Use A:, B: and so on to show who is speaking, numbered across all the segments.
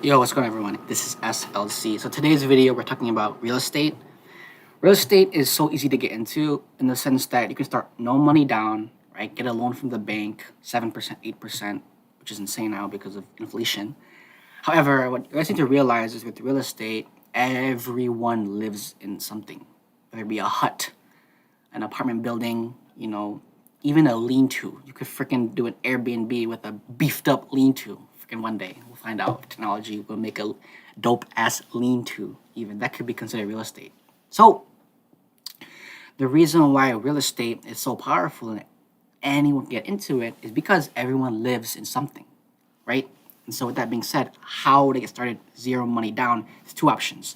A: Yo, what's going on, everyone? This is SLC. So today's video, we're talking about real estate. Real estate is so easy to get into in the sense that you can start no money down, right? Get a loan from the bank, 7%, 8%, which is insane now because of inflation. However, what you guys need to realize is with real estate, everyone lives in something, whether it be a hut, an apartment building, even a lean-to. You could freaking do an Airbnb with a beefed up lean-to. Freaking one day, we'll find out if technology will make a dope ass lean-to. Even that could be considered real estate. So the reason why real estate is so powerful and anyone can get into it is because everyone lives in something, right? And so with that being said, how to get started zero money down is two options.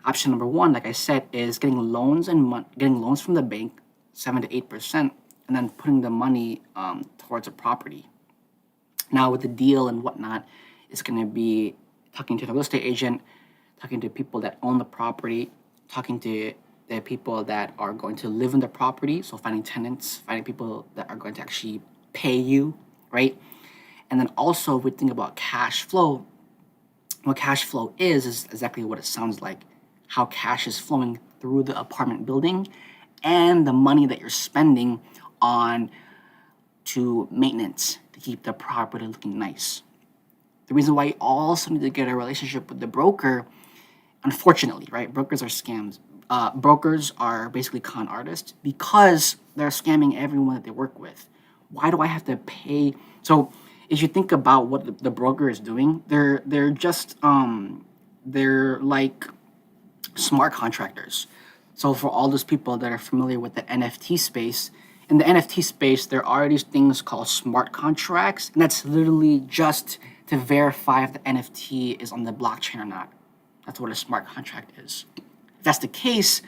A: Option number one, like I said, is getting loans getting loans from the bank, 7 to 8%, and then putting the money towards a property. Now, with the deal and whatnot, it's going to be talking to the real estate agent, talking to people that own the property, talking to the people that are going to live in the property. So finding tenants, finding people that are going to actually pay you, right? And then also, we think about cash flow. What cash flow is exactly what it sounds like. How cash is flowing through the apartment building and the money that you're spending on to maintenance to keep the property looking nice. The reason why you also need to get a relationship with the broker, unfortunately, right? Brokers are scams. Brokers are basically con artists because they're scamming everyone that they work with. Why do I have to pay? So if you think about what the broker is doing, they're just they're like smart contractors. So for all those people that are familiar with the NFT space, in the NFT space, there are these things called smart contracts, and that's literally just to verify if the NFT is on the blockchain or not. That's what a smart contract is. If that's the case,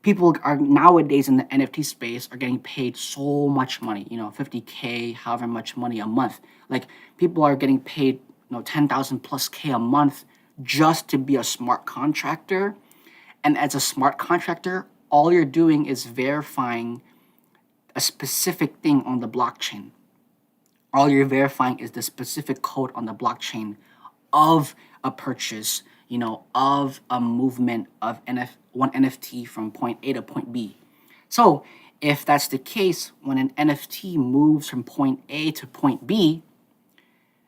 A: people are nowadays in the NFT space are getting paid so much money, 50K, however much money a month. Like people are getting paid, 10,000 plus K a month just to be a smart contractor. And as a smart contractor, all you're doing is verifying a specific thing on the blockchain. All you're verifying is the specific code on the blockchain of a purchase, of a movement of one NFT from point A to point B. So if that's the case, when an NFT moves from point A to point B,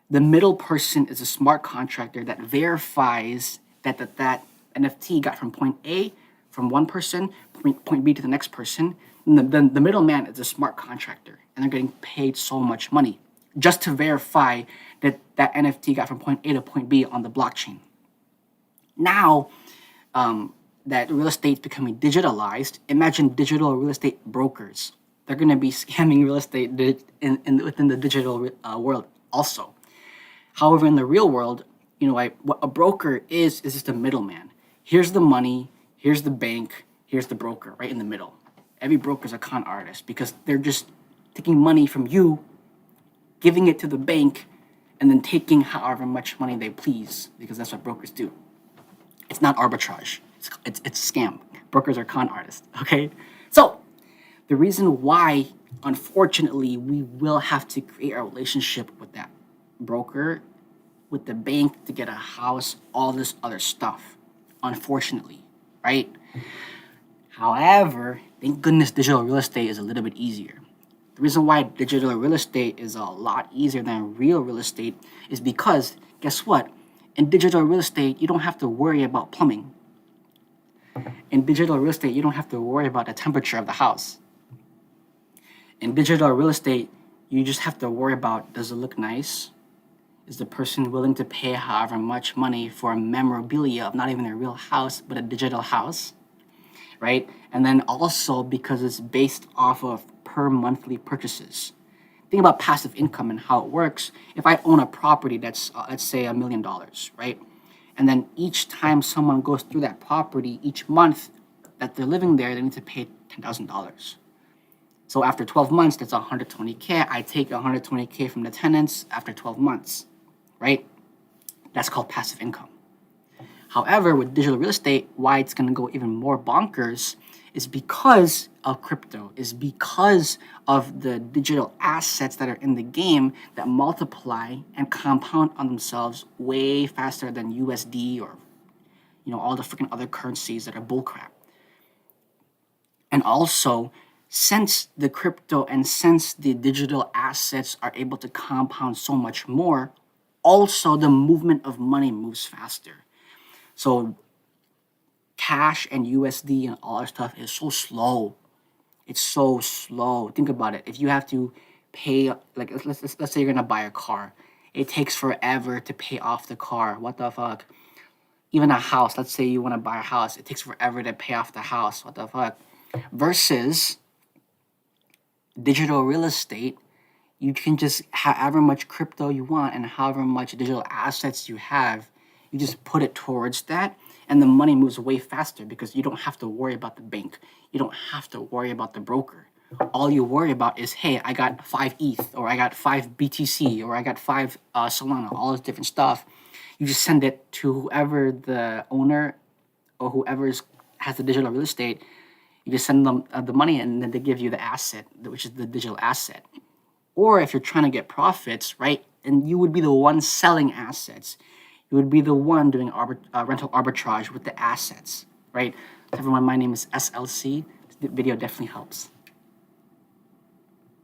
A: the middle person is a smart contractor that verifies that NFT got from point A, from one person, point B to the next person. And the middleman is a smart contractor, and they're getting paid so much money just to verify that NFT got from point A to point B on the blockchain. Now that real estate is becoming digitalized, imagine digital real estate brokers. They're going to be scamming real estate within the digital world also. However, in the real world, what a broker is just a middleman. Here's the money, here's the bank, here's the broker right in the middle. Every broker is a con artist because they're just taking money from you, giving it to the bank, and then taking however much money they please because that's what brokers do. It's not arbitrage. It's a scam. Brokers are con artists, okay? So the reason why, unfortunately, we will have to create a relationship with that broker, with the bank to get a house, all this other stuff, unfortunately, right? However, thank goodness digital real estate is a little bit easier. The reason why digital real estate is a lot easier than real real estate is because, guess what? In digital real estate, you don't have to worry about plumbing. In digital real estate, you don't have to worry about the temperature of the house. In digital real estate, you just have to worry about, does it look nice? Is the person willing to pay however much money for a memorabilia of not even a real house, but a digital house, right? And then also because it's based off of per monthly purchases. Think about passive income and how it works. If I own a property that's, let's say, $1 million, right? And then each time someone goes through that property, each month that they're living there, they need to pay $10,000. So after 12 months, that's 120K. I take 120K from the tenants after 12 months, right? That's called passive income. However, with digital real estate, why it's going to go even more bonkers is because of crypto, is because of the digital assets that are in the game that multiply and compound on themselves way faster than USD or all the freaking other currencies that are bullcrap. And also, since the crypto and since the digital assets are able to compound so much more, also the movement of money moves faster. So cash and USD and all that stuff is so slow. It's so slow. Think about it. If you have to pay, like, let's say you're gonna buy a car, it takes forever to pay off the car. What the fuck? Even a house. Let's say you want to buy a house, it takes forever to pay off the house. What the fuck? Versus digital real estate, you can just however much crypto you want and however much digital assets you have, you just put it towards that, and the money moves way faster because you don't have to worry about the bank. You don't have to worry about the broker. All you worry about is, hey, I got 5 ETH, or I got 5 BTC, or I got 5 Solana, all this different stuff. You just send it to whoever the owner or has the digital real estate. You just send them the money, and then they give you the asset, which is the digital asset. Or if you're trying to get profits, right, and you would be the one selling assets, you would be the one doing rental arbitrage with the assets, right? Everyone, my name is SLC. This video definitely helps.